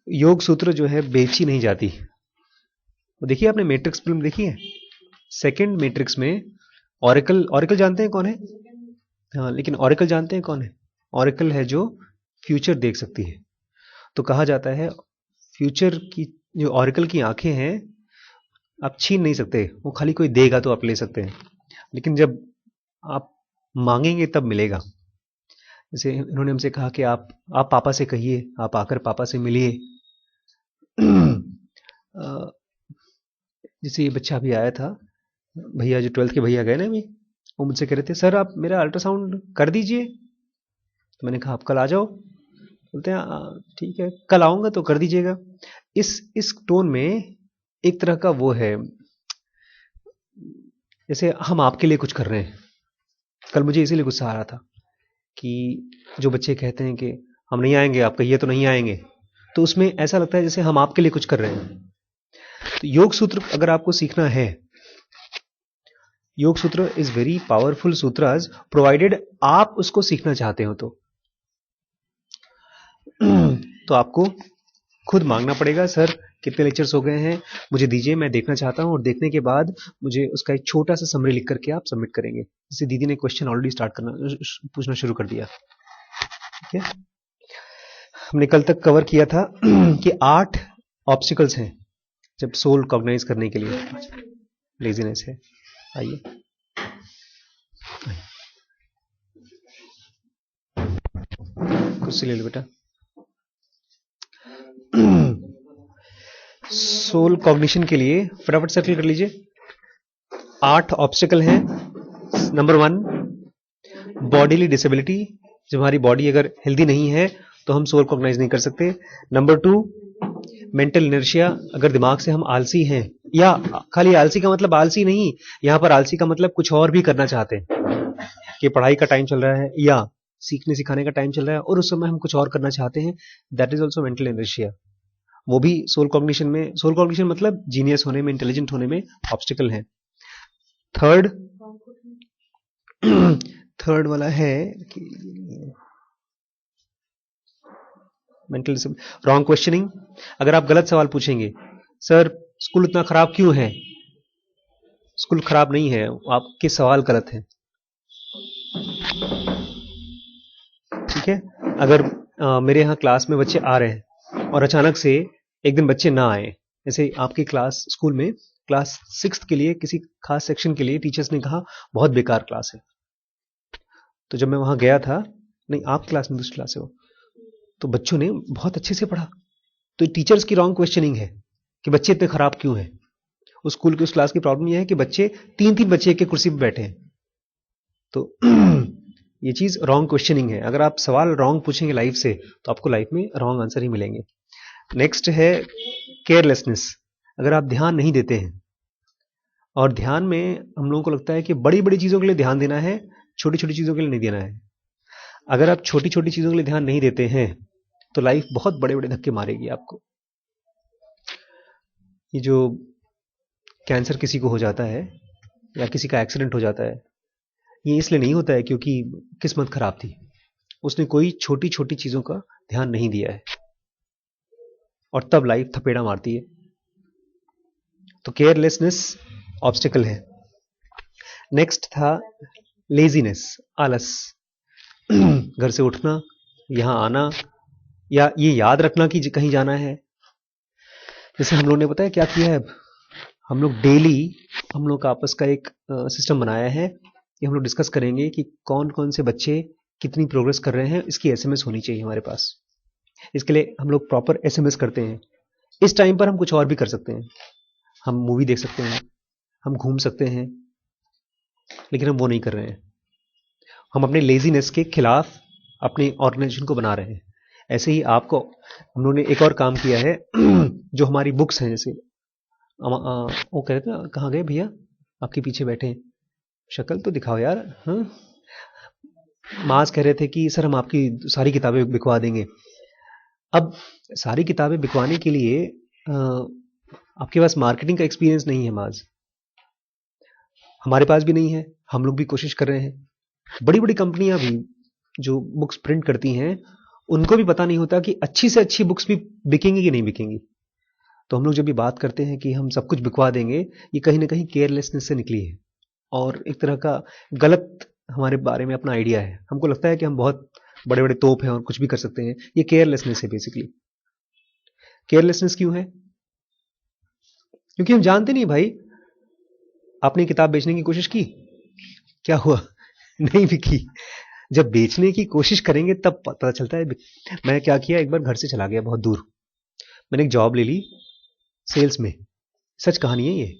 योग सूत्र जो है बेची नहीं जाती। वो देखिए, आपने मैट्रिक्स फिल्म देखी है? सेकंड मैट्रिक्स में ऑरेकल, ऑरेकल जानते हैं कौन है? हाँ, लेकिन ऑरेकल जानते हैं कौन है? ऑरेकल है जो फ्यूचर देख सकती है। तो कहा जाता है फ्यूचर की जो ऑरेकल की आंखें हैं आप छीन नहीं सकते, वो खाली कोई देगा तो आप ले सकते हैं, लेकिन जब आप मांगेंगे तब मिलेगा। जैसे इन्होंने हमसे कहा कि आप पापा से कहिए, आप आकर पापा से मिलिए। जैसे ये बच्चा अभी आया था, भैया जो 12th के भैया गए ना अभी, वो मुझसे कह रहे थे सर आप मेरा अल्ट्रासाउंड कर दीजिए। तो मैंने कहा आप कल आ जाओ। बोलते हैं ठीक है कल आऊंगा तो कर दीजिएगा। इस टोन में एक तरह का वो है, जैसे हम आपके लिए कुछ कर रहे हैं। कल मुझे इसीलिए गुस्सा आ रहा था कि जो बच्चे कहते हैं कि हम नहीं आएंगे, आप कहिए तो नहीं आएंगे, तो उसमें ऐसा लगता है जैसे हम आपके लिए कुछ कर रहे हैं। तो योग सूत्र अगर आपको सीखना है, योग सूत्र इज वेरी पावरफुल सूत्रास प्रोवाइडेड आप उसको सीखना चाहते हो तो आपको खुद मांगना पड़ेगा, सर कितने लेक्चर्स हो गए हैं मुझे दीजिए, मैं देखना चाहता हूं, और देखने के बाद मुझे उसका एक छोटा सा समरी लिख करके आप सबमिट करेंगे। जैसे दीदी ने क्वेश्चन ऑलरेडी स्टार्ट करना पूछना शुरू कर दिया। ठीक है, हमने कल तक कवर किया था कि 8 ऑब्स्टिकल्स हैं जब सोल कॉग्नाइज करने के लिए। लेजीनेस है, आइए कुर्सी ले लो बेटा। सोल कॉग्निशन के लिए फटाफट सर्कल कर लीजिए। 8 ऑब्स्टिकल हैं। नंबर 1 बॉडीली डिसेबिलिटी, जब हमारी बॉडी अगर हेल्दी नहीं है तो हम सोल कॉग्नाइज नहीं कर सकते। नंबर 2 मेंटल इनर्शिया, अगर दिमाग से हम आलसी हैं, या खाली आलसी का मतलब आलसी नहीं, यहां पर आलसी का मतलब कुछ और भी करना चाहते हैं कि पढ़ाई का टाइम चल रहा है या सीखने सिखाने का टाइम चल रहा है और उस समय हम कुछ और करना चाहते हैं, that is also mental inertia. वो भी सोल कॉग्निशन में, सोल कॉग्निशन मतलब जीनियस होने में, इंटेलिजेंट होने में ऑब्स्टिकल है। थर्ड वाला है कि मेंटल रॉन्ग क्वेश्चनिंग। अगर आप गलत सवाल पूछेंगे, सर स्कूल इतना खराब क्यों है, स्कूल खराब नहीं है, आपके सवाल गलत हैं। ठीक है, अगर मेरे यहाँ क्लास में बच्चे आ रहे हैं और अचानक से एक दिन बच्चे ना आए, जैसे आपकी क्लास स्कूल में क्लास 6th के लिए किसी खास सेक्शन के लिए टीचर्स ने कहा बहुत बेकार क्लास है, तो जब मैं वहां गया था, नहीं आप क्लास में दूसरी क्लास से हो, तो बच्चों ने बहुत अच्छे से पढ़ा। तो टीचर्स की रॉन्ग क्वेश्चनिंग है कि बच्चे इतने खराब क्यों हैं। उस स्कूल की उस क्लास की प्रॉब्लम यह है कि बच्चे 3-3 बच्चे एक कुर्सी पर बैठे हैं। तो ये चीज रॉन्ग क्वेश्चनिंग है। अगर आप सवाल रॉन्ग पूछेंगे लाइफ से तो आपको लाइफ में रॉन्ग आंसर ही मिलेंगे। नेक्स्ट है केयरलेसनेस, अगर आप ध्यान नहीं देते हैं, और ध्यान में हम लोगों को लगता है कि बड़ी बड़ी चीजों के लिए ध्यान देना है, छोटी छोटी चीजों के लिए नहीं देना है। अगर आप छोटी छोटी चीजों के लिए ध्यान नहीं देते हैं तो लाइफ बहुत बड़े बड़े धक्के मारेगी आपको। ये जो कैंसर किसी को हो जाता है या किसी का एक्सीडेंट हो जाता है, ये इसलिए नहीं होता है क्योंकि किस्मत खराब थी, उसने कोई छोटी छोटी चीजों का ध्यान नहीं दिया है, और तब लाइफ थपेड़ा मारती है। तो केयरलेसनेस ऑब्स्टिकल है। नेक्स्ट था लेजीनेस, आलस। घर से उठना, यहां आना, या ये याद रखना कि कहीं जाना है। जैसे हम लोग ने पता है क्या किया है, हम लोग डेली हम लोग का आपस का एक सिस्टम बनाया है कि हम लोग डिस्कस करेंगे कि कौन कौन से बच्चे कितनी प्रोग्रेस कर रहे हैं, इसकी एसएमएस होनी चाहिए हमारे पास। इसके लिए हम लोग प्रॉपर एसएमएस करते हैं। इस टाइम पर हम कुछ और भी कर सकते हैं, हम मूवी देख सकते हैं, हम घूम सकते हैं, लेकिन हम वो नहीं कर रहे हैं। हम अपने लेजीनेस के खिलाफ अपने ऑर्गेनाइजेशन को बना रहे हैं। ऐसे ही आपको हम लोगों ने एक और काम किया है जो हमारी बुक्स हैं, जैसे वो कहते हैं कहाँ गए भैया आपके पीछे बैठे हैं, शक्ल तो दिखाओ यार। हाँ, माज कह रहे थे कि सर हम आपकी सारी किताबें बिकवा देंगे। अब सारी किताबें बिकवाने के लिए आपके पास मार्केटिंग का एक्सपीरियंस नहीं है माज, हमारे पास भी नहीं है, हम लोग भी कोशिश कर रहे हैं। बड़ी बड़ी कंपनियां भी जो बुक्स प्रिंट करती हैं, उनको भी पता नहीं होता कि अच्छी से अच्छी बुक्स भी बिकेंगी कि नहीं बिकेंगी। तो हम लोग जब भी बात करते हैं कि हम सब कुछ बिकवा देंगे, ये कहीं ना कहीं केयरलेसनेस से निकली है और एक तरह का गलत हमारे बारे में अपना आइडिया है। हमको लगता है कि हम बहुत बड़े बड़े तोप हैं और कुछ भी कर सकते हैं। ये केयरलेसनेस है बेसिकली। केयरलेसनेस क्यों है? क्योंकि हम जानते नहीं भाई। आपने किताब बेचने की कोशिश की, क्या हुआ? नहीं बिकी। जब बेचने की कोशिश करेंगे तब पता चलता है। मैंने क्या किया, एक बार घर से चला गया बहुत दूर, मैंने एक जॉब ले ली सेल्स में, सच कहानी है ये।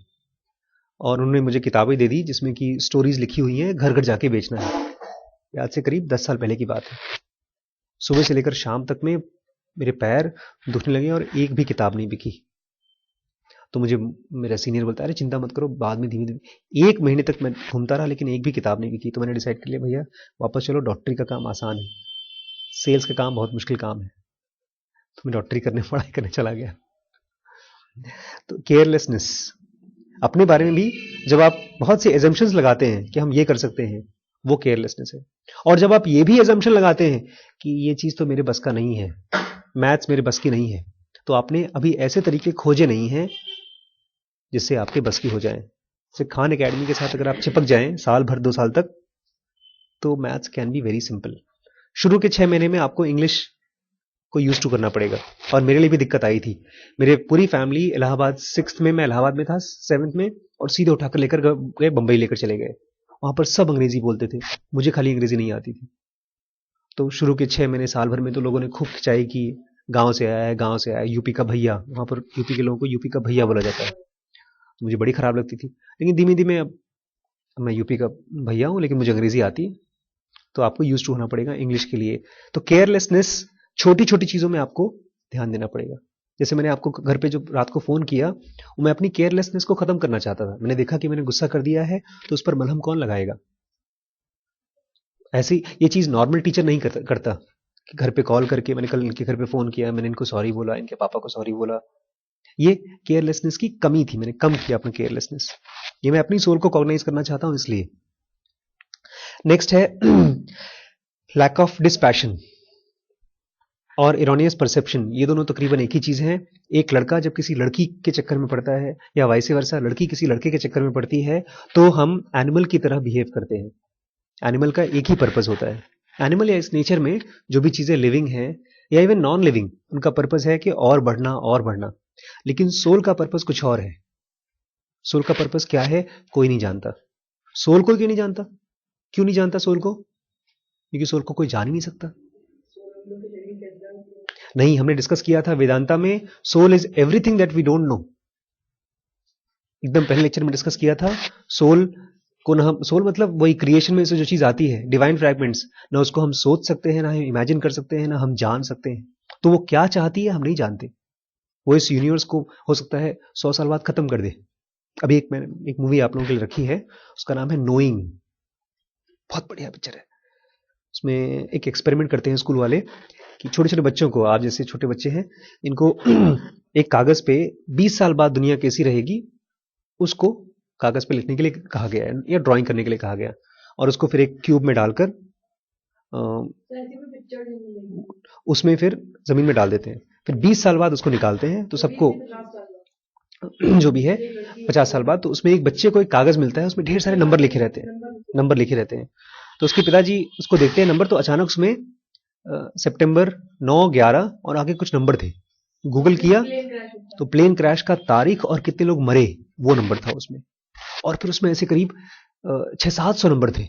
और उन्होंने मुझे किताबें दे दी जिसमें कि स्टोरीज लिखी हुई हैं, घर घर जाके बेचना है। आज से करीब 10 साल पहले की बात है। सुबह से लेकर शाम तक में मेरे पैर दुखने लगे और एक भी किताब नहीं बिकी। तो मुझे मेरा सीनियर बोलता है, अरे चिंता मत करो, बाद में धीमे धीमे। एक महीने तक मैं घूमता रहा लेकिन एक भी किताब नहीं बिकी। तो मैंने डिसाइड कर लिया, भैया वापस चलो, डॉक्टरी का काम आसान है, सेल्स का काम बहुत मुश्किल काम है। तो मैं डॉक्टरी करने, पढ़ाई करने चला गया। तो केयरलेसनेस अपने बारे में भी, जब आप बहुत से एजम्पशंस लगाते हैं कि हम ये कर सकते हैं, वो केयरलेसनेस है। और जब आप ये भी एजम्पशन लगाते हैं कि ये चीज तो मेरे बस का नहीं है, मैथ्स मेरे बस की नहीं है, तो आपने अभी ऐसे तरीके खोजे नहीं हैं जिससे आपके बस की हो जाए। जैसे खान एकेडमी के साथ अगर आप चिपक जाएं साल भर 2 साल तक, तो maths can be very simple. शुरू के 6 महीने में आपको इंग्लिश को यूज टू करना पड़ेगा। और मेरे लिए भी दिक्कत आई थी। मेरे पूरी फैमिली इलाहाबाद 6th में, मैं इलाहाबाद में था 7th में, और सीधे उठाकर लेकर गए बंबई, लेकर चले गए। वहां पर सब अंग्रेजी बोलते थे, मुझे खाली अंग्रेजी नहीं आती थी। तो शुरू के 6 महीने, साल भर में तो लोगों ने खूब खिंचाई की गांव से आया है, गांव से आया है, यूपी का भैया। वहां पर यूपी के लोगों को यूपी का भैया बोला जाता है, तो मुझे बड़ी खराब लगती थी। लेकिन धीमे धीमे अब मैं यूपी का भैया हूं, लेकिन मुझे अंग्रेजी आती है, तो आपको यूज टू होना पड़ेगा इंग्लिश के लिए। तो केयरलेसनेस, छोटी छोटी चीजों में आपको ध्यान देना पड़ेगा। जैसे मैंने आपको घर पे जो रात को फोन किया, मैं अपनी केयरलेसनेस को खत्म करना चाहता था। मैंने देखा कि मैंने गुस्सा कर दिया है, तो उस पर मलहम कौन लगाएगा। ऐसी ये चीज नॉर्मल टीचर नहीं करता कि घर पे कॉल करके, मैंने कल इनके घर पे फोन किया, मैंने इनको सॉरी बोला, इनके पापा को सॉरी बोला। ये केयरलेसनेस की कमी थी, मैंने कम किया अपना केयरलेसनेस। ये मैं अपनी सोल को कॉग्नाइज करना चाहता हूं, इसलिए। नेक्स्ट है लैक ऑफ डिस्पैशन और इरोनियस परसेप्शन। ये दोनों तकरीबन एक ही चीज है। एक लड़का जब किसी लड़की के चक्कर में पड़ता है, या वाइस वर्सा लड़की किसी लड़के के चक्कर में पड़ती है, तो हम एनिमल की तरह बिहेव करते हैं। एनिमल का एक ही पर्पस होता है। एनिमल या इस नेचर में जो भी चीजें लिविंग हैं या इवन नॉन लिविंग, उनका पर्पस है कि और बढ़ना और बढ़ना। लेकिन सोल का पर्पस कुछ और है। सोल का पर्पस क्या है, कोई नहीं जानता। सोल को क्यों नहीं जानता? क्यों नहीं जानता सोल को? क्योंकि सोल को कोई जान ही नहीं सकता। नहीं, हमने डिस्कस किया था वेदांता में, soul is everything that we don't know. एकदम पहले लेक्चर में डिस्कस किया था। सोल को ना हम, सोल मतलब वही क्रिएशन में से जो चीज आती है, डिवाइन फ्रैगमेंट्स, ना उसको हम सोच सकते हैं, ना हम इमेजिन कर सकते हैं, ना हम जान सकते हैं। तो वो क्या चाहती है हम नहीं जानते। वो इस यूनिवर्स को हो सकता है 100 साल बाद खत्म कर दे। अभी एक मूवी आप लोगों के लिए रखी है, उसका नाम है नोइंग। बहुत बढ़िया पिक्चर है। उसमें एक एक्सपेरिमेंट करते हैं स्कूल वाले कि छोटे छोटे बच्चों को, आप जैसे छोटे बच्चे हैं, इनको एक कागज पे 20 साल बाद दुनिया कैसी रहेगी उसको कागज पे लिखने के लिए कहा गया है, या ड्राइंग करने के लिए कहा गया। और उसको फिर एक क्यूब में डालकर उसमें फिर जमीन में डाल देते हैं। फिर 20 साल बाद उसको निकालते हैं, तो सबको जो भी है 50 साल बाद, तो उसमें एक बच्चे को एक कागज मिलता है, उसमें ढेर सारे नंबर लिखे रहते हैं, नंबर लिखे रहते हैं। तो उसके पिताजी उसको देखते हैं नंबर, तो अचानक उसमें सितंबर 9-11 और आगे कुछ नंबर थे। गूगल किया तो प्लेन क्रैश का तारीख और कितने लोग मरे वो नंबर था उसमें। और फिर उसमें ऐसे करीब 600-700 नंबर थे।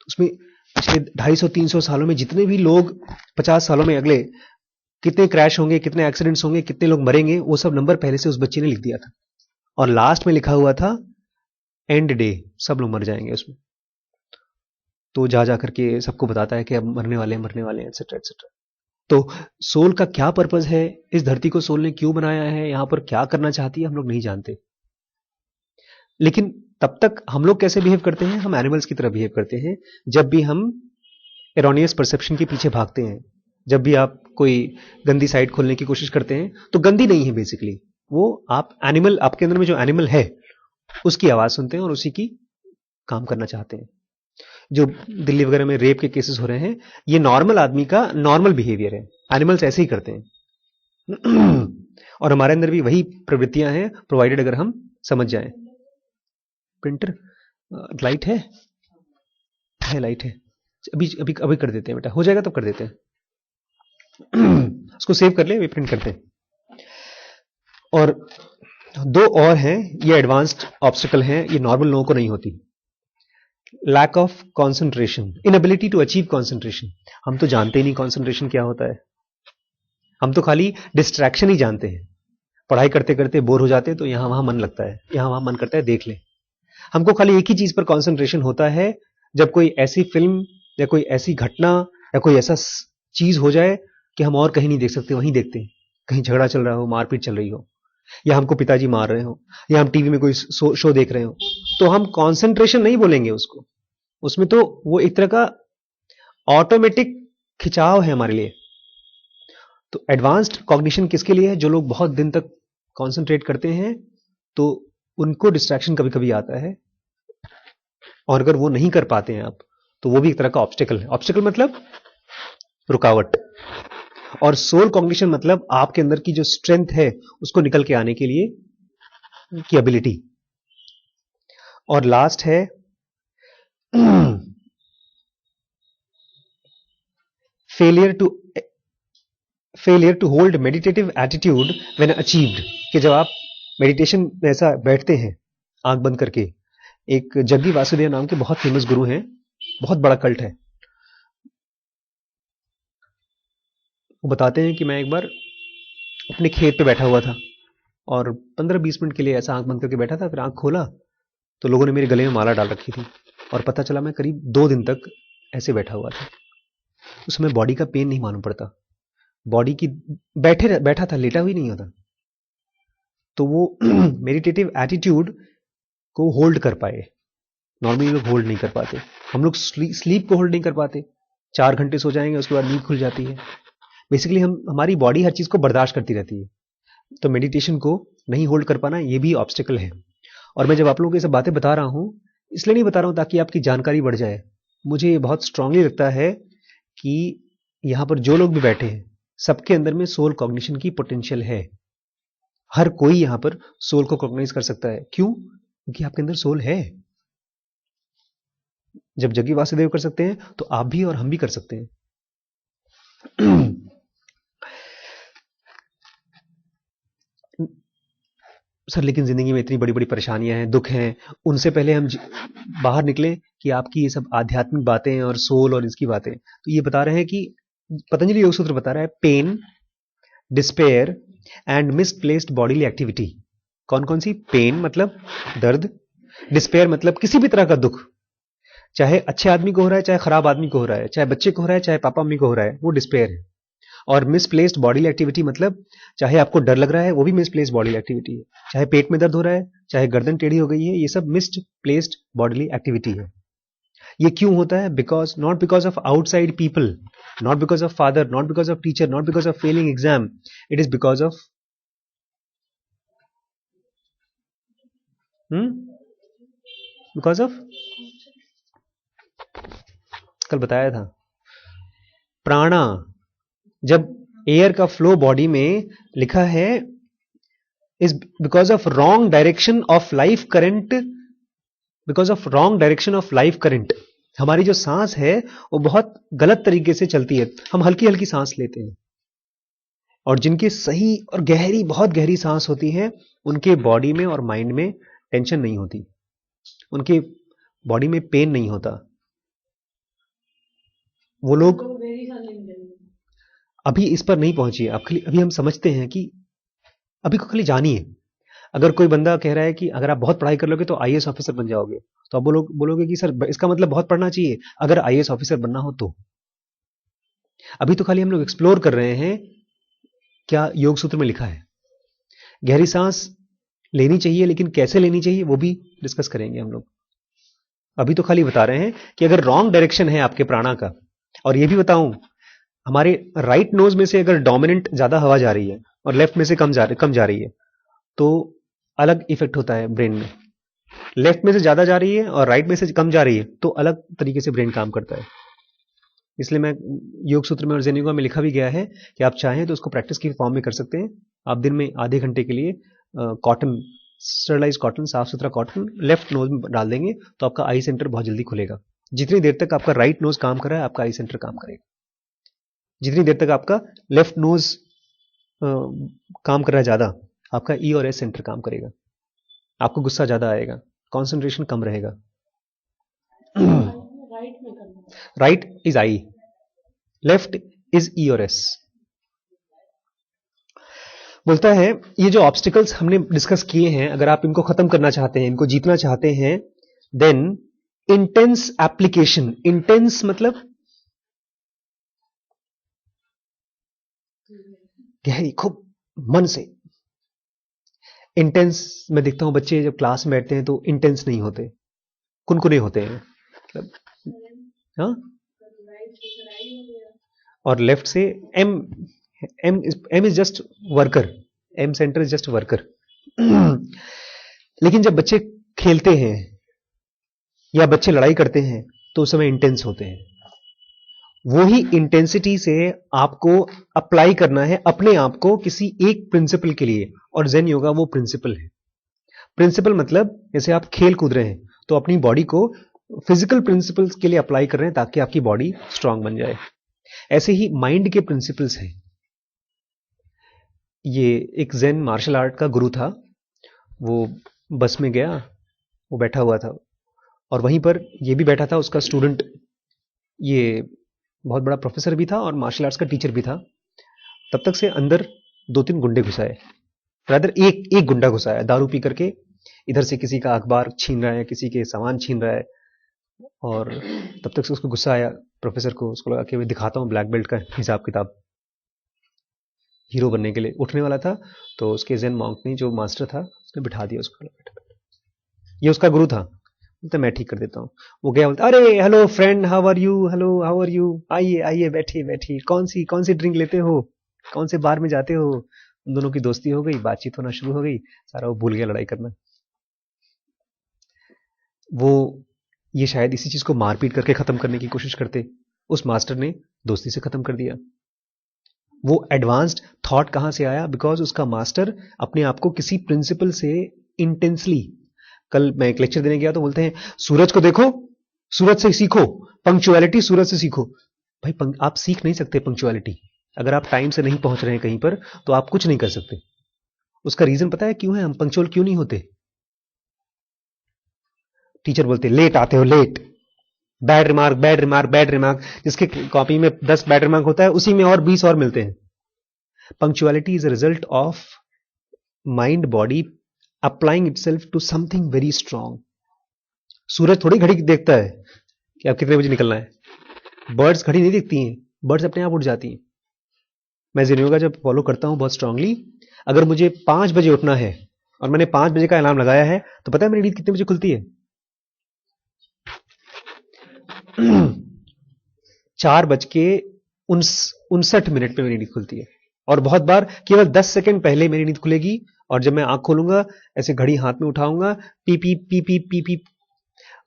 उसमें पिछले 250-300 सालों में जितने भी लोग, 50 सालों में अगले कितने क्रैश होंगे, कितने एक्सीडेंट्स होंगे, कितने लोग मरेंगे, वो सब नंबर पहले से उस बच्चे ने लिख दिया था। और लास्ट में लिखा हुआ था एंड डे, सब लोग मर जाएंगे उसमें। तो जा करके सबको बताता है कि अब मरने वाले हैं, एटसेट्रा एटसेट्रा। तो सोल का क्या पर्पस है, इस धरती को सोल ने क्यों बनाया है, यहां पर क्या करना चाहती है, हम लोग नहीं जानते। लेकिन तब तक हम लोग कैसे बिहेव करते हैं, हम एनिमल्स की तरह बिहेव करते हैं। जब भी हम एरोनियस परसेप्शन के पीछे भागते हैं, जब भी आप कोई गंदी साइट खोलने की कोशिश करते हैं, तो गंदी नहीं है बेसिकली, वो आप एनिमल, आपके अंदर में जो एनिमल है उसकी आवाज सुनते हैं और उसी की काम करना चाहते हैं। जो दिल्ली वगैरह में रेप के केसेस हो रहे हैं, ये नॉर्मल आदमी का नॉर्मल बिहेवियर है। एनिमल्स ऐसे ही करते हैं। और हमारे अंदर भी वही प्रवृत्तियां हैं, प्रोवाइडेड अगर हम समझ जाएं। प्रिंटर लाइट है लाइट है। अभी अभी अभी कर देते हैं बेटा, हो जाएगा तब कर देते हैं। उसको सेव कर ले, अभी प्रिंट करते हैं। और दो और हैं, ये एडवांस्ड ऑब्स्टिकल हैं, ये नॉर्मल लोगों को नहीं होती। Lack of concentration, inability to achieve concentration. हम तो जानते ही नहीं कॉन्सेंट्रेशन क्या होता है, हम तो खाली डिस्ट्रैक्शन ही जानते हैं। पढ़ाई करते करते बोर हो जाते हैं तो यहां वहां मन लगता है, यहां वहां मन करता है देख ले। हमको खाली एक ही चीज पर कॉन्सेंट्रेशन होता है, जब कोई ऐसी फिल्म या कोई ऐसी घटना या कोई ऐसा चीज हो जाए कि हम और कहीं नहीं देख सकते, वहीं देखते हैं। कहीं झगड़ा चल रहा हो, मारपीट चल रही हो, या हमको पिताजी मार रहे हो, या हम टीवी में कोई शो देख रहे हो, तो हम कॉन्सेंट्रेशन नहीं बोलेंगे उसको। उसमें तो वो एक तरह का ऑटोमेटिक खिंचाव है हमारे लिए। तो एडवांस्ड कॉग्निशन किसके लिए है? जो लोग बहुत दिन तक कॉन्सेंट्रेट करते हैं तो उनको डिस्ट्रैक्शन कभी कभी आता है, और अगर वो नहीं कर पाते हैं आप, तो वो भी एक तरह का ऑब्स्टिकल है। ऑब्स्टिकल मतलब रुकावट। और सोल कॉग्निशन मतलब आपके अंदर की जो स्ट्रेंथ है उसको निकल के आने के लिए की एबिलिटी। और लास्ट है failure to hold meditative attitude when achieved. कि जब आप मेडिटेशन में ऐसा बैठते हैं आंख बंद करके, एक जग्गी वासुदेव नाम के बहुत फेमस गुरु हैं, बहुत बड़ा कल्ट है, वो बताते हैं कि मैं एक बार अपने खेत पे बैठा हुआ था और 15-20 मिनट के लिए ऐसा आंख बंद करके बैठा था। फिर आंख खोला तो लोगों ने मेरे गले में माला डाल रखी थी, और पता चला मैं करीब 2 दिन तक ऐसे बैठा हुआ था। उस समय बॉडी का पेन नहीं मालूम पड़ता, बॉडी की बैठा था, लेटा हुई नहीं होता। तो वो मेडिटेटिव एटीट्यूड को होल्ड कर पाए। नॉर्मली लोग होल्ड नहीं कर पाते, हम लोग स्लीप को होल्ड नहीं कर पाते। 4 घंटे सो जाएंगे, उसके बाद नींद खुल जाती है। बेसिकली हमारी बॉडी हर चीज को बर्दाश्त करती रहती है, तो मेडिटेशन को नहीं होल्ड कर पाना ये भी ऑब्स्टिकल है। और मैं जब आप लोगों को ये सब बातें बता रहा हूं, इसलिए नहीं बता रहा हूं ताकि आपकी जानकारी बढ़ जाए। मुझे ये बहुत स्ट्रांगली लगता है कि यहां पर जो लोग भी बैठे हैं, सबके अंदर में सोल कॉग्निशन की पोटेंशियल है। हर कोई यहां पर सोल को कॉग्नाइज कर सकता है। क्यों? क्योंकि आपके अंदर सोल है। जब जग्गी वासुदेव कर सकते हैं तो आप भी और हम भी कर सकते हैं। सर लेकिन जिंदगी में इतनी बड़ी बड़ी परेशानियां हैं, दुख हैं, उनसे पहले हम बाहर निकले कि आपकी ये सब आध्यात्मिक बातें और सोल और इसकी बातें। तो ये बता रहे हैं कि पतंजलि योग सूत्र बता रहा है pain, despair and misplaced bodily activity. कौन कौन सी? पेन मतलब दर्द, डिस्पेयर मतलब किसी भी तरह का दुख, चाहे अच्छे आदमी को हो रहा है, चाहे खराब आदमी को हो रहा है, चाहे बच्चे को हो रहा है, चाहे पापा मम्मी को हो रहा है, वो डिस्पेयर है। और मिसप्लेस्ड बॉडीली एक्टिविटी मतलब चाहे आपको डर लग रहा है, वो भी मिसप्लेस्ड बॉडीली एक्टिविटी है। चाहे पेट में दर्द हो रहा है, चाहे गर्दन टेढ़ी हो गई है, ये सब मिसप्लेस्ड बॉडीली एक्टिविटी है। ये क्यों होता है? Because not because of outside people, not because of father, not because of teacher, not because of Fehling exam, it is because of because of, कल बताया था, प्राणा। जब एयर का फ्लो बॉडी में लिखा है is because of wrong direction of life current, because of wrong direction of life current. हमारी जो सांस है वो बहुत गलत तरीके से चलती है, हम हल्की हल्की सांस लेते हैं। और जिनकी सही और गहरी, बहुत गहरी सांस होती है, उनके बॉडी में और माइंड में टेंशन नहीं होती, उनके बॉडी में पेन नहीं होता। वो लोग अभी इस पर नहीं पहुंची। अभी हम समझते हैं कि अभी को खाली जानिए। अगर कोई बंदा कह रहा है कि अगर आप बहुत पढ़ाई कर लोगे तो आईएएस ऑफिसर बन जाओगे, तो आप बोलोगे कि सर इसका मतलब बहुत पढ़ना चाहिए अगर आईएएस ऑफिसर बनना हो तो। अभी तो खाली हम लोग एक्सप्लोर कर रहे हैं क्या योग सूत्र में लिखा है। गहरी सांस लेनी चाहिए, लेकिन कैसे लेनी चाहिए वो भी डिस्कस करेंगे हम लोग। अभी तो खाली बता रहे हैं कि अगर रॉन्ग डायरेक्शन है आपके प्राणा का, और ये भी बताऊं, हमारे राइट नोज में से अगर डोमिनेंट ज्यादा हवा जा रही है और लेफ्ट में से कम जा रही है तो अलग इफेक्ट होता है ब्रेन में। लेफ्ट में से ज्यादा जा रही है और राइट में से कम जा रही है तो अलग तरीके से ब्रेन काम करता है। इसलिए मैं योग सूत्र में और ज़ेन योगा में लिखा भी गया है कि आप चाहें तो उसको प्रैक्टिस की फॉर्म में कर सकते हैं। आप दिन में आधे घंटे के लिए कॉटन, स्टरलाइज कॉटन, साफ सुथरा कॉटन लेफ्ट नोज में डाल देंगे तो आपका आई सेंटर बहुत जल्दी खुलेगा। जितनी देर तक आपका राइट नोज काम कर रहा है आपका आई सेंटर काम करेगा। जितनी देर तक आपका लेफ्ट नोज काम कर रहा है ज्यादा, आपका ई और एस सेंटर काम करेगा। आपको गुस्सा ज्यादा आएगा, कॉन्सेंट्रेशन कम रहेगा। Right is I, left is E और एस। बोलता है ये जो ऑब्स्टिकल्स हमने डिस्कस किए हैं, अगर आप इनको खत्म करना चाहते हैं, इनको जीतना चाहते हैं, देन इंटेंस एप्लीकेशन। इंटेंस मतलब गहरी, खूब मन से। इंटेंस मैं देखता हूं बच्चे जब क्लास में बैठते हैं तो इंटेंस नहीं होते, कुनकुने होते हैं मतलब, हाँ। और लेफ्ट से M, M is just worker, M centre is just worker. लेकिन जब बच्चे खेलते हैं या बच्चे लड़ाई करते हैं तो उस समय इंटेंस होते हैं। वही इंटेंसिटी से आपको अप्लाई करना है अपने आप को किसी एक प्रिंसिपल के लिए, और ज़ेन योगा वो प्रिंसिपल है। प्रिंसिपल मतलब जैसे आप खेल कूद रहे हैं तो अपनी बॉडी को फिजिकल प्रिंसिपल्स के लिए अप्लाई कर रहे हैं ताकि आपकी बॉडी स्ट्रांग बन जाए। ऐसे ही माइंड के प्रिंसिपल्स हैं। ये एक ज़ेन मार्शल आर्ट का गुरु था, वो बस में गया, वो बैठा हुआ था और वहीं पर ये भी बैठा था उसका स्टूडेंट। ये बहुत बड़ा प्रोफेसर भी था और मार्शल आर्ट्स का टीचर भी था। तब तक से अंदर 2-3 गुंडे घुसाए, रादर एक गुंडा घुसाया, दारू पी करके इधर से किसी का अखबार छीन रहा है, किसी के सामान छीन रहा है। और तब तक से उसको गुस्सा आया प्रोफेसर को, उसको लगा कि मैं दिखाता हूँ ब्लैक बेल्ट का हिसाब किताब। हीरो बनने के लिए उठने वाला था तो उसके ज़ेन मॉन्क ने, जो मास्टर था, उसने बिठा दिया उसको। ये उसका गुरु था, बोलता मैं ठीक कर देता हूँ। वो गया, बोलता अरे hello friend, how are you, hello how are you, आइए आइए बैठिए बैठिए, कौन सी ड्रिंक लेते हो, कौन से बार में जाते हो। उन दोनों की दोस्ती हो गई, बातचीत होना शुरू हो गई, सारा वो भूल गया लड़ाई करना। वो ये शायद इसी चीज को मारपीट करके खत्म करने की कोशिश करते, उस मास्टर ने दोस्ती से खत्म कर दिया। वो एडवांस्ड थॉट कहां से आया? बिकॉज उसका मास्टर अपने आप को किसी प्रिंसिपल से इंटेंसली, कल मैं एक लेक्चर देने गया तो बोलते हैं सूरज को देखो, सूरज से सीखो, पंक्चुअलिटी सूरज से सीखो। भाई आप सीख नहीं सकते पंक्चुअलिटी। अगर आप टाइम से नहीं पहुंच रहे हैं कहीं पर तो आप कुछ नहीं कर सकते। उसका रीजन पता है क्यों है? हम पंक्चुअल क्यों नहीं होते? टीचर बोलते लेट आते हो, late, bad remark bad remark bad remark. जिसके कॉपी में 10 बैड रिमार्क होता है उसी में और 20 और मिलते हैं। Punctuality is a result of mind body applying itself to something very strong. सूरज थोड़ी घड़ी देखता है कि आप कितने बजे निकलना है। बर्ड्स घड़ी नहीं देखती हैं, बर्ड्स अपने आप उठ जाती हैं। मैं ज़ेन योगा जब फॉलो करता हूं बहुत स्ट्रांगली, अगर मुझे 5 बजे उठना है और मैंने 5 बजे का अलार्म लगाया है तो पता है मेरी नींद कितने बजे खुलती है? 4:59 पे मेरी नींद खुलती है। और बहुत बार केवल 10 सेकंड पहले मेरी नींद खुलेगी और जब मैं आंख खोलूंगा ऐसे घड़ी हाथ में उठाऊंगा, P P P P P P.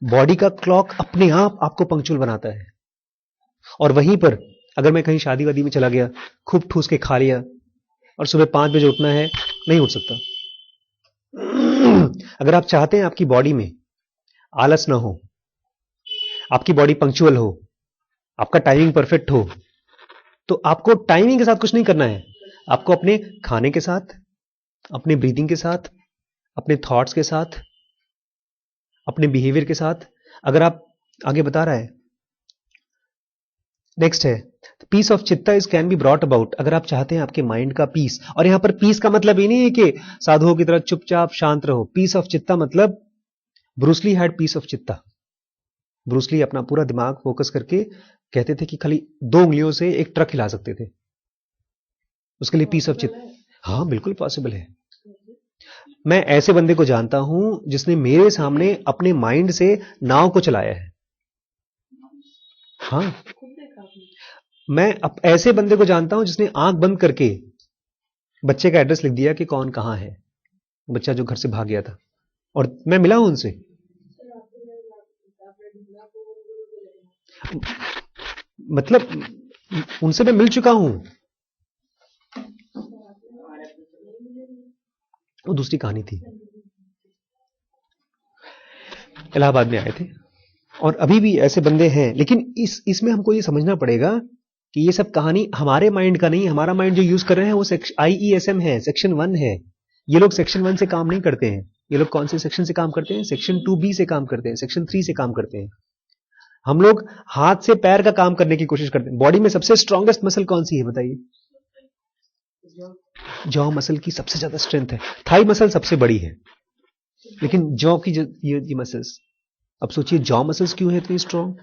Body का क्लॉक अपने आप आपको पंक्चुअल बनाता है। और वहीं पर अगर मैं कहीं शादी वादी में चला गया, खूब ठूस के खा लिया और सुबह 5 बजे उठना है, नहीं उठ सकता। अगर आप चाहते हैं आपकी बॉडी में आलस ना हो, आपकी बॉडी पंक्चुअल हो, आपका टाइमिंग परफेक्ट हो, तो आपको टाइमिंग के साथ कुछ नहीं करना है। आपको अपने खाने के साथ, अपने ब्रीदिंग के साथ, अपने थॉट्स के साथ, अपने बिहेवियर के साथ, अगर आप आगे बता रहा है, नेक्स्ट है पीस ऑफ चित्ता is can be brought about. अगर आप चाहते हैं आपके माइंड का पीस, और यहां पर पीस का मतलब ये नहीं है कि साधुओं की तरह चुपचाप शांत रहो। पीस ऑफ चित्ता मतलब ब्रूसली हैड पीस ऑफ चित्ता। ब्रूसली अपना पूरा दिमाग फोकस करके कहते थे कि खाली 2 उंगलियों से एक ट्रक हिला सकते थे। उसके लिए पीस ऑफ चित्ता, हाँ बिल्कुल पॉसिबल है। मैं ऐसे बंदे को जानता हूं जिसने मेरे सामने अपने माइंड से नाव को चलाया है। हाँ, मैं ऐसे बंदे को जानता हूं जिसने आंख बंद करके बच्चे का एड्रेस लिख दिया कि कौन कहां है, बच्चा जो घर से भाग गया था, और मैं मिला हूं उनसे। मतलब उनसे मैं मिल चुका हूं, वो दूसरी कहानी थी। इलाहाबाद में आए थे और अभी भी ऐसे बंदे हैं, लेकिन इसमें हमको ये समझना पड़ेगा कि ये सब कहानी हमारे माइंड का नहीं। हमारा माइंड जो यूज कर रहे हैं वो IESM है, सेक्शन 1 है। ये लोग सेक्शन 1 से काम नहीं करते हैं। ये लोग कौन से सेक्शन से काम करते हैं? सेक्शन 2B से काम करते हैं, सेक्शन 3 से काम करते हैं। हम लोग हाथ से पैर का काम करने की कोशिश करते हैं। बॉडी में सबसे स्ट्रॉन्गेस्ट मसल कौन सी है बताइए? जॉ मसल की सबसे ज्यादा स्ट्रेंथ है। थाई मसल सबसे बड़ी है, लेकिन जॉ की ये मसल्स, अब सोचिए जॉ मसल्स क्यों है इतनी स्ट्रॉन्ग?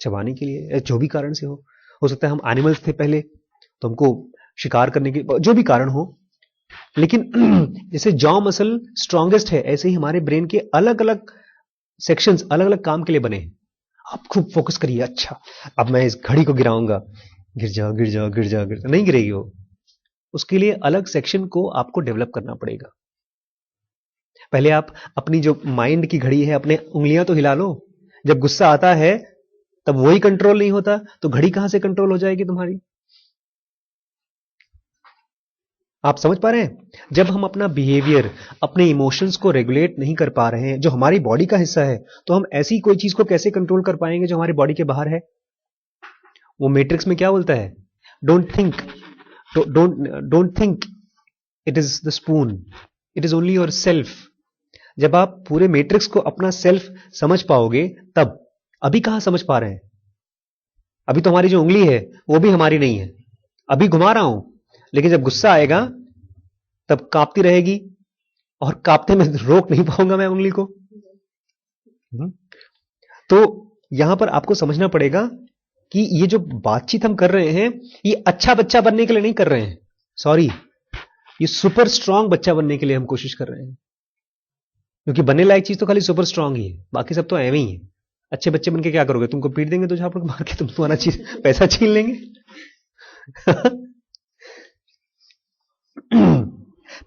चबाने के लिए, जो भी कारण से हो सकता है हम एनिमल्स थे पहले तो हमको शिकार करने के, जो भी कारण हो। लेकिन जैसे जॉ मसल स्ट्रॉन्गेस्ट है, ऐसे ही हमारे ब्रेन के अलग अलग सेक्शंस अलग अलग काम के लिए बने हैं। आप खूब फोकस करिए, अच्छा अब मैं इस घड़ी को गिराऊंगा, गिर जाओ गिर जाओ गिर जाओ गिर जाओ, नहीं गिरेगी वो। उसके लिए अलग सेक्शन को आपको डेवलप करना पड़ेगा। पहले आप अपनी जो माइंड की घड़ी है, अपने उंगलियां तो हिला लो। जब गुस्सा आता है तब वही कंट्रोल नहीं होता तो घड़ी कहां से कंट्रोल हो जाएगी तुम्हारी? आप समझ पा रहे हैं? जब हम अपना बिहेवियर, अपने इमोशंस को रेगुलेट नहीं कर पा रहे हैं, जो हमारी बॉडी का हिस्सा है, तो हम ऐसी कोई चीज को कैसे कंट्रोल कर पाएंगे जो हमारी बॉडी के बाहर है? वो मैट्रिक्स में क्या बोलता है? Don't think, don't think it is the spoon, it is only your self. जब आप पूरे मैट्रिक्स को अपना सेल्फ समझ पाओगे तब। अभी कहां समझ पा रहे हैं? अभी तो हमारी जो उंगली है वो भी हमारी नहीं है। अभी घुमा रहा हूं, लेकिन जब गुस्सा आएगा तब कांपती रहेगी और कांपते में रोक नहीं पाऊंगा मैं उंगली को। तो यहां पर आपको समझना पड़ेगा कि ये जो बातचीत हम कर रहे हैं ये अच्छा बच्चा बनने के लिए नहीं कर रहे हैं। सॉरी, ये सुपर स्ट्रांग बच्चा बनने के लिए हम कोशिश कर रहे हैं। क्योंकि बनने लायक चीज तो खाली सुपर स्ट्रांग ही है, बाकी सब तो एवं ही है। अच्छे बच्चे बन के क्या करोगे? तुमको पीट देंगे तो झापड़ मार के, तुम्हारा चीज पैसा छीन लेंगे।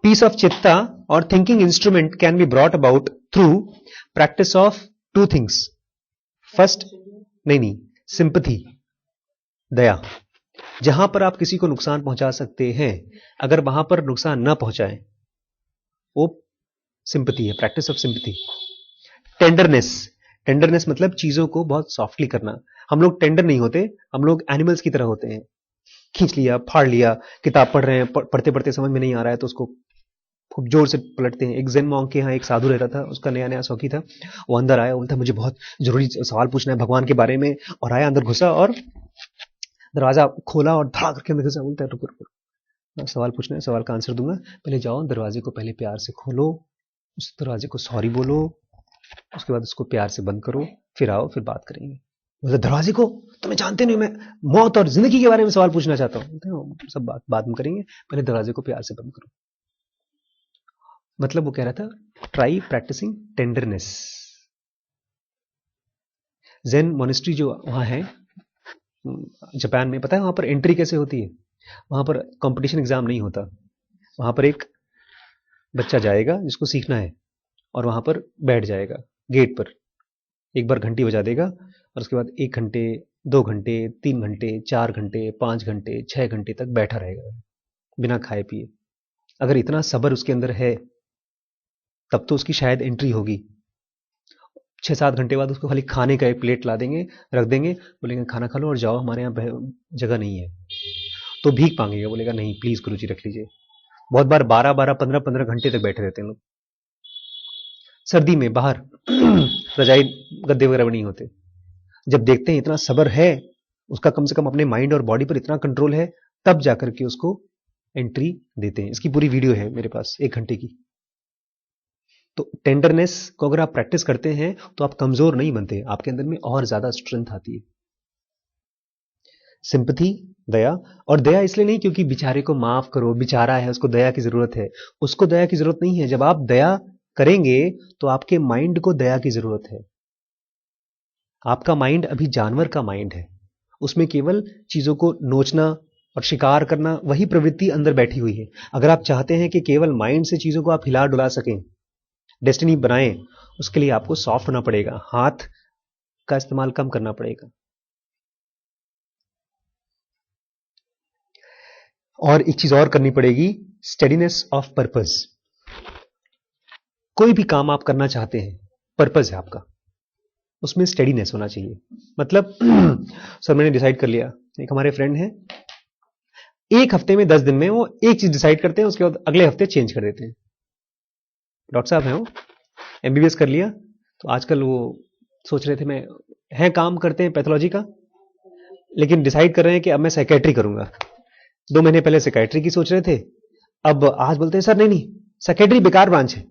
Peace of chitta or thinking instrument can be brought about through practice of two things. First, नहीं, sympathy, दया। जहां पर आप किसी को नुकसान पहुंचा सकते हैं, अगर वहां पर नुकसान न पहुंचाएं, वो सिंपथी है, practice of sympathy. Tenderness, tenderness मतलब चीजों को बहुत सॉफ्टली करना। हम लोग टेंडर नहीं होते, हम लोग एनिमल्स की तरह होते हैं। खींच लिया, फाड़ लिया, किताब पढ़ रहे हैं, पढ़ते पढ़ते समझ में नहीं आ रहा है तो उसको खूब जोर से पलटते हैं। एक ज़ेन मॉन्क के यहाँ एक साधु रहता था, उसका नया नया शौकी था। वो अंदर आया, बोलता मुझे बहुत जरूरी सवाल पूछना है भगवान के बारे में, और आया अंदर घुसा और दरवाजा खोला और धड़ा करके अंदर घुसा। बोलता है रुको रुको, सवाल पूछना है, सवाल का आंसर दूंगा, पहले जाओ दरवाजे को पहले प्यार से खोलो, उस दरवाजे को सॉरी बोलो, उसके बाद उसको प्यार से बंद करो, फिर आओ, फिर बात करेंगे। बोले दरवाजे को तुम्हें जानते नहीं, मैं मौत और जिंदगी के बारे में सवाल पूछना चाहता हूँ। सब बात बाद में करेंगे, पहले दरवाजे को प्यार से बंद करो। मतलब वो कह रहा था try practising tenderness. Zen monastery जो वहां है जापान में, पता है वहां पर एंट्री कैसे होती है? वहां पर कंपटीशन एग्जाम नहीं होता। वहां पर एक बच्चा जाएगा जिसको सीखना है और वहां पर बैठ जाएगा गेट पर, एक बार घंटी बजा देगा और उसके बाद 1 घंटे 2 घंटे 3 घंटे 4 घंटे 5 घंटे 6 घंटे तक बैठा रहेगा बिना खाए पिए। अगर इतना सब्र उसके अंदर है तब तो उसकी शायद एंट्री होगी। 6-7 घंटे बाद उसको खाली खाने का एक प्लेट ला देंगे, रख देंगे, बोलेंगे खाना खा लो और जाओ, हमारे यहाँ जगह नहीं है। तो भीख मांगेगा, बोलेगा नहीं प्लीज गुरुजी रख लीजिए। बहुत बार 12-12 15-15 घंटे तक बैठे रहते हैं लोग। सर्दी में बाहर रजाई गद्दे वगैरह नहीं होते। जब देखते हैं इतना सब्र है उसका, कम से कम अपने माइंड और बॉडी पर इतना कंट्रोल है, तब जाकर के उसको एंट्री देते हैं। इसकी पूरी वीडियो है मेरे पास 1 घंटे की। तो टेंडरनेस को अगर आप प्रैक्टिस करते हैं तो आप कमजोर नहीं बनते, आपके अंदर में और ज्यादा स्ट्रेंथ आती है। सिंपथी, दया। और दया इसलिए नहीं क्योंकि बेचारे को माफ करो, बेचारा है उसको दया की जरूरत है। उसको दया की जरूरत नहीं है। जब आप दया करेंगे तो आपके माइंड को दया की जरूरत है। आपका माइंड अभी जानवर का माइंड है, उसमें केवल चीजों को नोचना और शिकार करना, वही प्रवृत्ति अंदर बैठी हुई है। अगर आप चाहते हैं कि केवल माइंड से चीजों को आप हिला डुला सकें, डेस्टिनी बनाएं, उसके लिए आपको सॉफ्ट होना पड़ेगा, हाथ का इस्तेमाल कम करना पड़ेगा। और एक चीज और करनी पड़ेगी, स्टेडीनेस ऑफ पर्पस। कोई भी काम आप करना चाहते हैं, पर्पस है आपका, उसमें स्टेडीनेस होना चाहिए। मतलब सर मैंने डिसाइड कर लिया, एक हमारे फ्रेंड हैं, एक हफ्ते में 10 दिन में वो एक चीज डिसाइड करते हैं, उसके बाद अगले हफ्ते चेंज कर देते हैं। डॉक्टर साहब हैं वो, एमबीबीएस कर लिया, तो आजकल वो सोच रहे थे, मैं है काम करते हैं पैथोलॉजी का, लेकिन डिसाइड कर रहे हैं कि अब मैं साइकेट्री करूंगा। 2 महीने पहले साइकेट्री की सोच रहे थे, अब आज बोलते हैं सर नहीं नहीं, साइकेट्री बेकार ब्रांच है,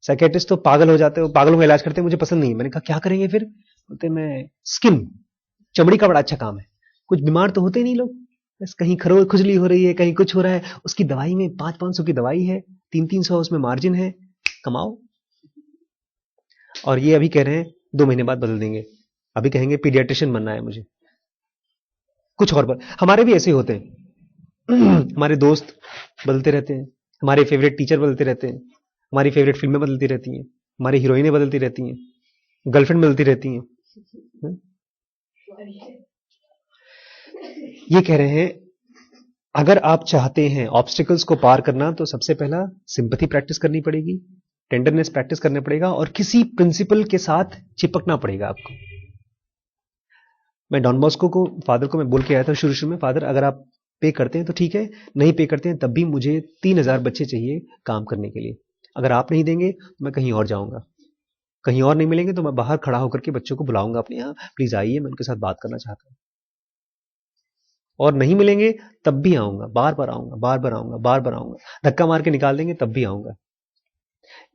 साइकेट्रिस्ट तो पागल हो जाते हैं, पागलों का इलाज करते हैं, मुझे पसंद नहीं है। मैंने कहा क्या करेंगे फिर? बोलते मैं स्किन, चमड़ी का बड़ा अच्छा काम है, कुछ बीमार तो होते ही नहीं लोग, बस कहीं खरोच खुजली हो रही है, कहीं कुछ हो रहा है, उसकी दवाई में 500-500 की दवाई है, 300-300 उसमें मार्जिन है, कमाओ। और ये अभी कह रहे हैं 2 महीने बाद बदल देंगे, अभी कहेंगे पीडियाट्रिशियन बनना है मुझे, कुछ और हमारे भी ऐसे होते हैं हमारे दोस्त बदलते रहते हैं, हमारे फेवरेट टीचर बदलते रहते हैं, हमारी फेवरेट फिल्में बदलती रहती हैं, हमारी हीरोइनें बदलती रहती हैं, गर्लफ्रेंड बदलती रहती हैं। ये कह रहे हैं अगर आप चाहते हैं ऑब्स्टिकल्स को पार करना, तो सबसे पहला सिंपैथी प्रैक्टिस करनी पड़ेगी, टेंडरनेस प्रैक्टिस करना पड़ेगा, और किसी प्रिंसिपल के साथ चिपकना पड़ेगा आपको। मैं डॉन बॉस्को को, फादर को मैं बोल के आया था शुरू में, फादर अगर आप पे करते हैं तो ठीक है, नहीं पे करते हैं तब भी मुझे 3000 बच्चे चाहिए काम करने के लिए, अगर आप नहीं देंगे तो मैं कहीं और जाऊंगा, कहीं और नहीं मिलेंगे तो मैं बाहर खड़ा होकर के बच्चों को बुलाऊंगा अपने यहाँ, प्लीज आइए, मैं उनके साथ बात करना चाहता हूं, और नहीं मिलेंगे तब भी आऊंगा, बार बार आऊंगा, बार बार आऊंगा, बार बार आऊंगा, धक्का मार के निकाल देंगे तब भी आऊंगा।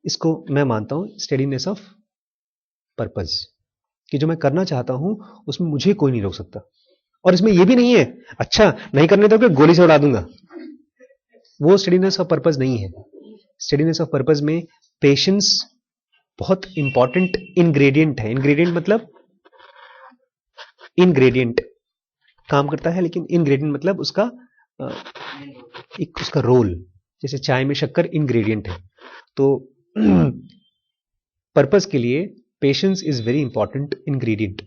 इसको मैं मानता हूं स्टेडीनेस ऑफ पर्पस, कि जो मैं करना चाहता हूं उसमें मुझे कोई नहीं रोक सकता। और इसमें यह भी नहीं है अच्छा नहीं करने दोगे गोली से उड़ा दूंगा, वो स्टेडीनेस ऑफ पर्पस नहीं है। स्टेडीनेस ऑफ पर्पस में पेशेंस बहुत इंपॉर्टेंट इंग्रेडिएंट है। इंग्रेडिएंट मतलब इंग्रेडिएंट काम करता है, लेकिन इंग्रेडिएंट मतलब उसका एक उसका रोल, जैसे चाय में शक्कर इंग्रेडिएंट है, तो पर्पस के लिए patience is very important ingredient.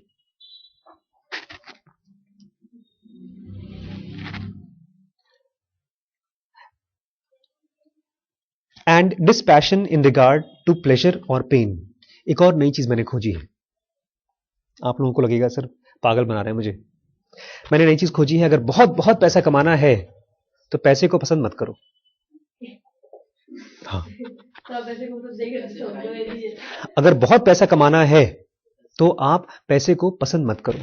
And dispassion in regard to pleasure और पेन। एक और नई चीज मैंने खोजी है, आप लोगों को लगेगा सर पागल बना रहे हैं मुझे, मैंने नई चीज खोजी है, अगर बहुत बहुत पैसा कमाना है तो पैसे को पसंद मत करो। हाँ, अगर बहुत पैसा कमाना है तो आप पैसे को पसंद मत करो।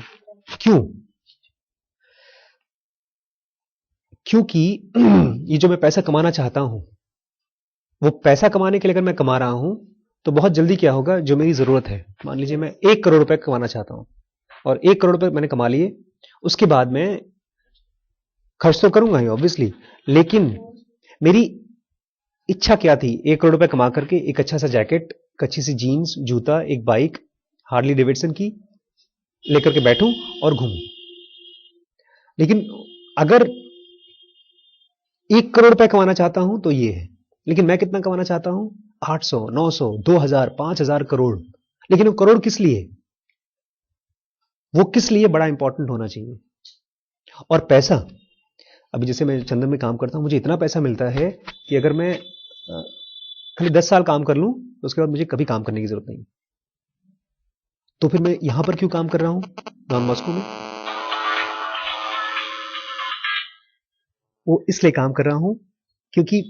क्यों? क्योंकि ये जो मैं पैसा कमाना चाहता हूं, वो पैसा कमाने के लिए अगर मैं कमा रहा हूं तो बहुत जल्दी क्या होगा, जो मेरी जरूरत है, मान लीजिए मैं 1 करोड़ रुपए कमाना चाहता हूं, और 1 करोड़ रुपए मैंने कमा लिए, उसके बाद मैं खर्च तो करूंगा ही ऑब्वियसली, लेकिन मेरी इच्छा क्या थी, 1 करोड़ रुपए कमा करके एक अच्छा सा जैकेट, एक अच्छी सी जीन्स, जूता, एक बाइक हार्ली डेविडसन की लेकर के बैठूं और घूमूं। लेकिन अगर 1 करोड़ रुपए कमाना चाहता हूं तो ये है, लेकिन मैं कितना कमाना चाहता हूं, 800, 900, 2000, 5000 करोड़। लेकिन वो करोड़ किस लिए, वो किस लिए बड़ा इंपॉर्टेंट होना चाहिए। और पैसा, अभी जैसे मैं चंदन में काम करता हूं, मुझे इतना पैसा मिलता है कि अगर मैं खाली 10 साल काम कर लूं तो उसके बाद मुझे कभी काम करने की जरूरत नहीं। तो फिर मैं यहां पर क्यों काम कर रहा हूं डॉन बॉस्को में, वो इसलिए काम कर रहा हूं क्योंकि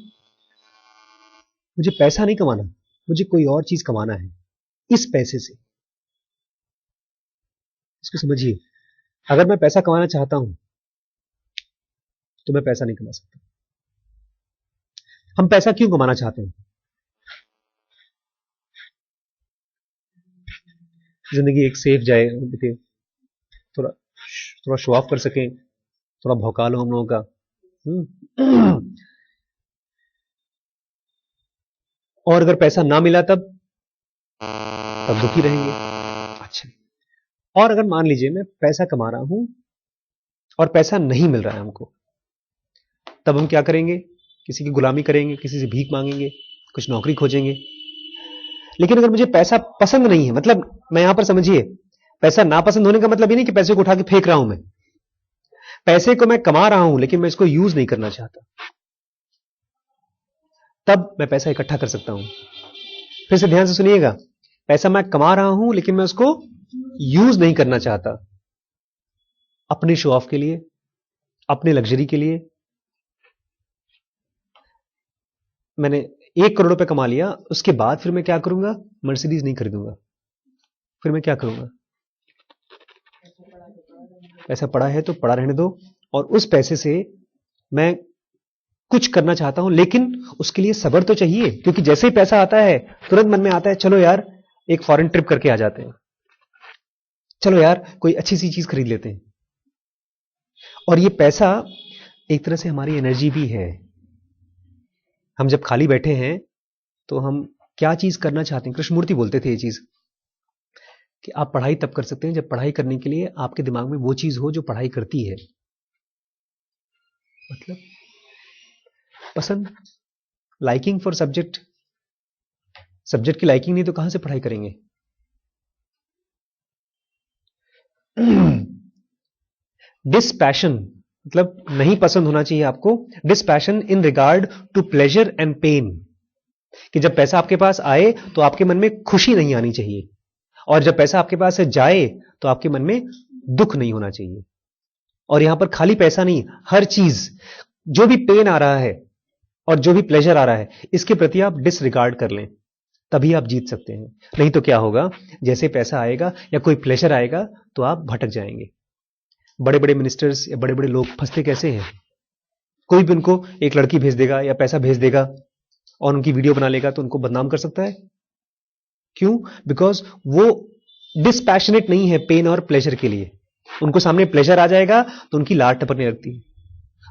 मुझे पैसा नहीं कमाना, मुझे कोई और चीज कमाना है इस पैसे से। इसको समझिए, अगर मैं पैसा कमाना चाहता हूं तो मैं पैसा नहीं कमा सकता। हम पैसा क्यों कमाना चाहते हैं, जिंदगी एक सेफ जाए, थोड़ा थोड़ा शो ऑफ कर सकें, थोड़ा भौकाल हो हम लोगों का, और अगर पैसा ना मिला तब दुखी रहेंगे। अच्छा, और अगर मान लीजिए मैं पैसा कमा रहा हूं और पैसा नहीं मिल रहा है हमको, तब हम क्या करेंगे, किसी की गुलामी करेंगे, किसी से भीख मांगेंगे, कुछ नौकरी खोजेंगे। लेकिन अगर मुझे पैसा पसंद नहीं है, मतलब मैं यहां पर समझिए, पैसा नापसंद होने का मतलब ये नहीं कि पैसे को उठा के फेंक रहा हूं मैं, पैसे को मैं कमा रहा हूं लेकिन मैं इसको यूज नहीं करना चाहता, तब मैं पैसा इकट्ठा कर सकता हूं। फिर से ध्यान से सुनिएगा, पैसा मैं कमा रहा हूं लेकिन मैं उसको यूज नहीं करना चाहता, अपने शो ऑफ के लिए, अपने लग्जरी के लिए। मैंने 1 करोड़ रुपए कमा लिया, उसके बाद फिर मैं क्या करूंगा? मर्सिडीज नहीं खरीदूंगा। फिर मैं क्या करूंगा? पैसा पड़ा है तो पड़ा रहने दो, और उस पैसे से मैं कुछ करना चाहता हूं, लेकिन उसके लिए सब्र तो चाहिए, क्योंकि जैसे ही पैसा आता है तुरंत मन में आता है चलो यार एक फॉरेन ट्रिप करके आ जाते हैं, चलो यार कोई अच्छी सी चीज खरीद लेते हैं। और ये पैसा एक तरह से हमारी एनर्जी भी है। हम जब खाली बैठे हैं तो हम क्या चीज करना चाहते हैं? कृष्णमूर्ति बोलते थे ये चीज कि आप पढ़ाई तब कर सकते हैं जब पढ़ाई करने के लिए आपके दिमाग में वो चीज हो जो पढ़ाई करती है। मतलब पसंद, लाइकिंग फॉर सब्जेक्ट। सब्जेक्ट की लाइकिंग नहीं तो कहां से पढ़ाई करेंगे? डिसपैशन मतलब नहीं पसंद होना चाहिए आपको। Dispassion in regard to pleasure and pain, कि जब पैसा आपके पास आए तो आपके मन में खुशी नहीं आनी चाहिए, और जब पैसा आपके पास से जाए तो आपके मन में दुख नहीं होना चाहिए। और यहां पर खाली पैसा नहीं, हर चीज, जो भी पेन आ रहा है और जो भी प्लेजर आ रहा है, इसके प्रति आप डिसरिगार्ड कर लें, तभी आप जीत सकते हैं। नहीं तो क्या होगा, जैसे पैसा आएगा या कोई प्लेजर आएगा तो आप भटक जाएंगे। बड़े बड़े मिनिस्टर्स या बड़े बड़े लोग फंसते कैसे हैं? कोई भी उनको एक लड़की भेज देगा या पैसा भेज देगा और उनकी वीडियो बना लेगा तो उनको बदनाम कर सकता है। क्यों? बिकॉज वो डिसपैशनेट नहीं है पेन और प्लेजर के लिए। उनको सामने प्लेजर आ जाएगा तो उनकी लाट टपकने लगती है,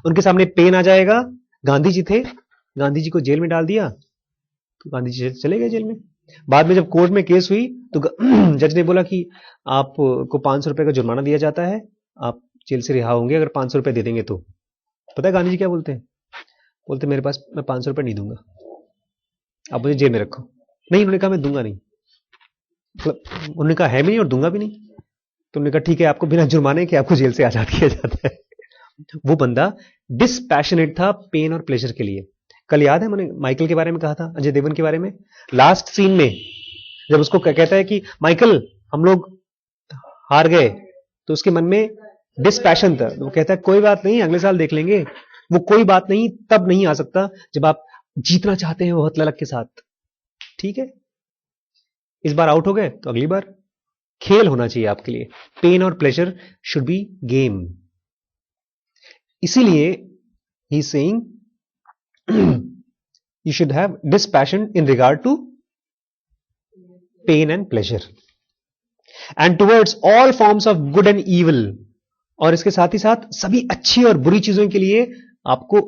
उनके सामने पेन आ जाएगा। गांधी जी थे, गांधी जी को जेल में डाल दिया तो गांधी जी चले गए जेल में। बाद में जब कोर्ट में केस हुई तो जज ने बोला कि आपको 500 रुपए का जुर्माना दिया जाता है, आप जेल से रिहा होंगे अगर 500 रुपए दे देंगे तो। पता है गांधी जी क्या बोलते हैं? बोलते मेरे पास, मैं 500 रुपए नहीं दूंगा, आप मुझे जेल में रखो। नहीं, उन्होंने कहा मैं दूंगा नहीं, मतलब उन्होंने कहा है भी नहीं और दूंगा भी नहीं। तो उन्होंने कहा ठीक है, आपको बिना जुर्माने के आपको जेल से आजाद किया जाता है। वो बंदा डिसपैशनेट था पेन और प्लेजर के लिए। कल याद है मैंने माइकल के बारे में कहा था, अजय देवगन के बारे में, लास्ट सीन में जब उसको कहता है कि माइकल हम लोग हार गए, तो उसके मन में डिसपैशन था। वो कहता है कोई बात नहीं, अगले साल देख लेंगे। वो कोई बात नहीं तब नहीं आ सकता जब आप जीतना चाहते हैं बहुत ललक के साथ। ठीक है, इस बार आउट हो गए तो अगली बार। खेल होना चाहिए आपके लिए, पेन और प्लेजर शुड बी गेम। इसीलिए he is saying you should have dispassion in regard to pain and pleasure and towards all forms of good and evil। और इसके साथ ही साथ सभी अच्छी और बुरी चीजों के लिए आपको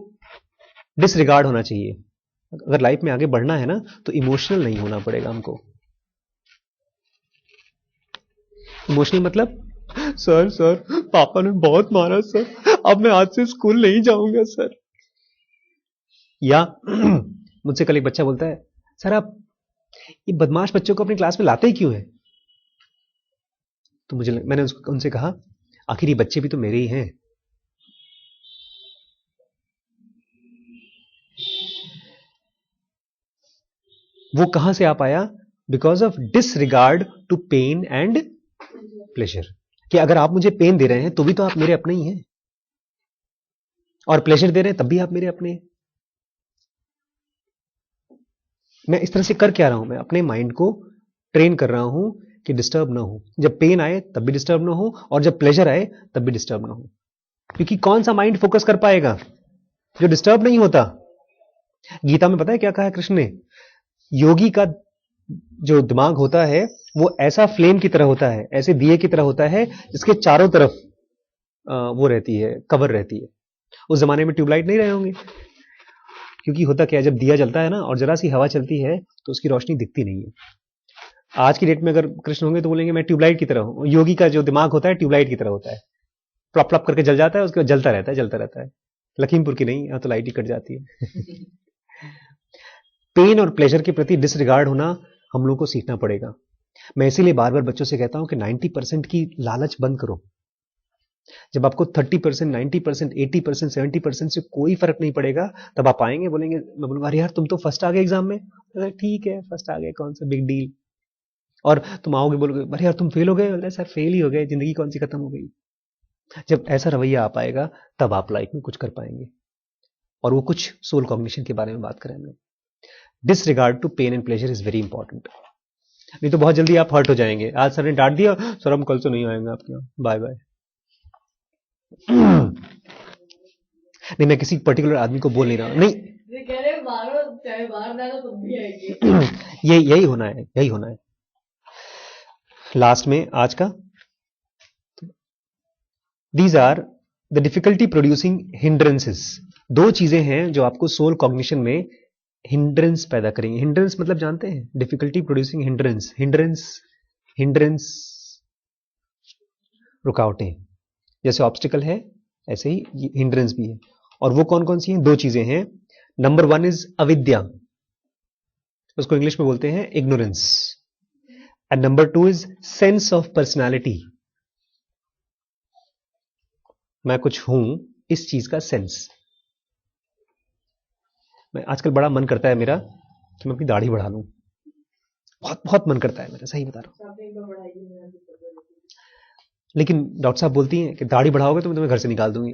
डिसरिगार्ड होना चाहिए। अगर लाइफ में आगे बढ़ना है ना तो इमोशनल नहीं होना पड़ेगा हमको। इमोशनल मतलब सर सर पापा ने बहुत मारा सर, अब मैं आज से स्कूल नहीं जाऊंगा सर। या मुझसे कल एक बच्चा बोलता है सर आप ये बदमाश बच्चों को अपनी क्लास में लाते ही क्यों है? तो मैंने उनसे कहा आखिर ये बच्चे भी तो मेरे ही हैं। वो कहां से आ पाया? Because of disregard to pain and pleasure. कि अगर आप मुझे पेन दे रहे हैं तो भी तो आप मेरे अपने ही हैं, और प्लेजर दे रहे हैं तब भी आप मेरे अपने हैं। मैं इस तरह से कर क्या रहा हूं? मैं अपने माइंड को ट्रेन कर रहा हूं कि डिस्टर्ब ना हो। जब पेन आए तब भी डिस्टर्ब ना हो, और जब प्लेजर आए तब भी डिस्टर्ब ना हो। क्योंकि कौन सा माइंड फोकस कर पाएगा जो डिस्टर्ब नहीं होता? गीता में पता है क्या कहा है कृष्ण ने? योगी का जो दिमाग होता है वो ऐसा फ्लेम की तरह होता है, ऐसे दिए की तरह होता है जिसके चारों तरफ वो रहती है, कवर रहती है। उस जमाने में ट्यूबलाइट नहीं रहे होंगे, क्योंकि होता क्या है जब दिया जलता है ना और जरा सी हवा चलती है तो उसकी रोशनी दिखती नहीं है। आज की डेट में अगर कृष्ण होंगे तो बोलेंगे मैं ट्यूबलाइट की तरह हूं। योगी का जो दिमाग होता है ट्यूबलाइट की तरह होता है, प्लप प्लप करके जल जाता है, उसके बाद जलता रहता है जलता रहता है। लखीमपुर की नहीं, यहां तो लाइट ही कट जाती है। पेन और प्लेजर के प्रति डिसरिगार्ड होना हम लोगों को सीखना पड़ेगा। मैं इसीलिए बार बार बच्चों से कहता हूं कि 90% की लालच बंद करो। जब आपको 30%, 90%, 80%, 70% से कोई फर्क नहीं पड़ेगा, तब आप आएंगे, बोलेंगे, मैं बोलूंगा अरे यार तुम तो फर्स्ट आ गए एग्जाम में। अरे ठीक है, फर्स्ट आ गए, कौन सा बिग डील। और तुम आओगे, बोलोगे अरे यार तुम फेल हो गए। बोले सर फेल ही हो गए, जिंदगी कौन सी खत्म हो गई। जब ऐसा रवैया आ पाएगा तब आप लाइफ में कुछ कर पाएंगे। और वो कुछ सोल कॉग्निशन के बारे में बात करें हमने। Disregard to pain and pleasure is very important. नहीं तो बहुत जल्दी आप हर्ट हो जाएंगे। आज सर ने डांट दिया, सर हम कल से नहीं आएंगे आपके यहाँ, बाय बाय। नहीं, मैं किसी पर्टिकुलर आदमी को बोल नहीं रहा, नहीं यही होना है, यही होना है। लास्ट में आज का, these are the difficulty producing hindrances. दो चीजें हैं जो आपको सोल कॉग्निशन में हिंड्रेंस पैदा करेंगे। हिंड्रेंस मतलब जानते हैं? Difficulty producing hindrance. हिंड्रेंस रुकावटें, जैसे ऑब्स्टिकल है ऐसे ही हिंड्रेंस भी है। और वो कौन कौन सी हैं? दो चीजें हैं। नंबर 1 इज अविद्या, उसको इंग्लिश में बोलते हैं ignorance. And number 2 is sense of personality. मैं कुछ हूं, इस चीज का सेंस। मैं आजकल बड़ा मन करता है मेरा कि मैं अपनी दाढ़ी बढ़ा लूं। बहुत बहुत मन करता है मेरा, सही बता रहा हूं। लेकिन डॉक्टर साहब बोलती हैं कि दाढ़ी बढ़ाओगे तो मैं तुम्हें घर से निकाल दूंगी।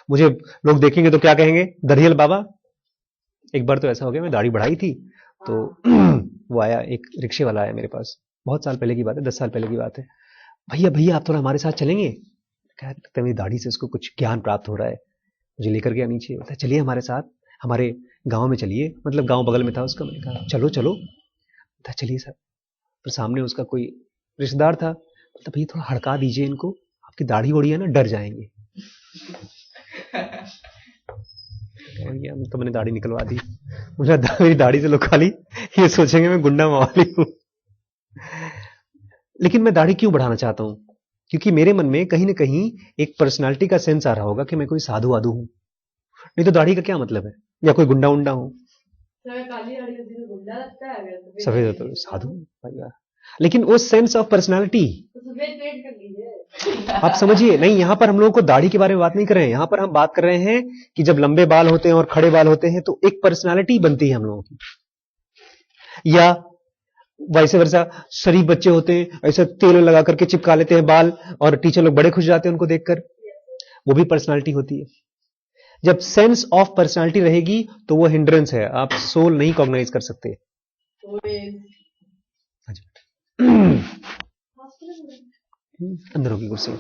मुझे लोग देखेंगे तो क्या कहेंगे? दरियल बाबा। एक बार तो ऐसा हो गया, मैं दाढ़ी बढ़ाई थी तो वो आया, एक रिक्शे वाला आया मेरे पास, बहुत साल पहले की बात है, 10 साल पहले की बात है। भैया भैया आप थोड़ा हमारे साथ चलेंगे? क्या लगता है मेरी दाढ़ी से उसको कुछ ज्ञान प्राप्त हो रहा है। मुझे लेकर गया नीचे, बोलता चलिए हमारे साथ, हमारे गांव में चलिए, मतलब गांव बगल में था उसका। मैंने कहा चलो चलो, बोलता चलिए सर। पर सामने उसका कोई रिश्तेदार था, बोलता भैया थोड़ा हड़का दीजिए इनको, आपकी दाढ़ी वोड़ी है ना, डर जाएंगे। तो मैंने दाढ़ी निकलवा दी। मुझे मेरी दाढ़ी से लोग खाली ये सोचेंगे मैं गुंडा मवाली हूं। लेकिन मैं दाढ़ी क्यों बढ़ाना चाहता हूं? क्योंकि मेरे मन में कहीं ना कहीं एक पर्सनालिटी का सेंस आ रहा होगा कि मैं कोई साधु वाधु हूं। नहीं तो दाढ़ी का क्या मतलब है? या कोई गुंडा उंडा हूं। सफेद तो साधु भैया। लेकिन वो सेंस ऑफ पर्सनालिटी आप समझिए। नहीं, यहां पर हम लोगों को दाढ़ी के बारे में बात नहीं कर रहे हैं। यहां पर हम बात कर रहे हैं कि जब लंबे बाल होते हैं और खड़े बाल होते हैं तो एक पर्सनालिटी बनती है हम लोगों की। या वैसे वर्षा शरीफ बच्चे होते हैं, ऐसे तेल लगा करके चिपका लेते हैं बाल, और टीचर लोग बड़े खुश जाते हैं उनको देखकर, वो भी पर्सनालिटी होती है। जब सेंस ऑफ पर्सनालिटी रहेगी तो वो हिंड्रेंस है, आप सोल नहीं कॉग्नाइज कर सकते। अंदर होगी कुर्सी।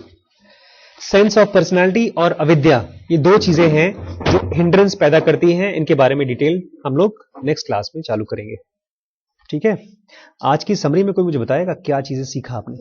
सेंस ऑफ पर्सनालिटी और अविद्या, ये दो चीजें हैं जो हिंड्रेंस पैदा करती हैं। इनके बारे में डिटेल हम लोग नेक्स्ट क्लास में चालू करेंगे। ठीक है, आज की समरी में कोई मुझे बताएगा क्या चीजें सीखा आपने?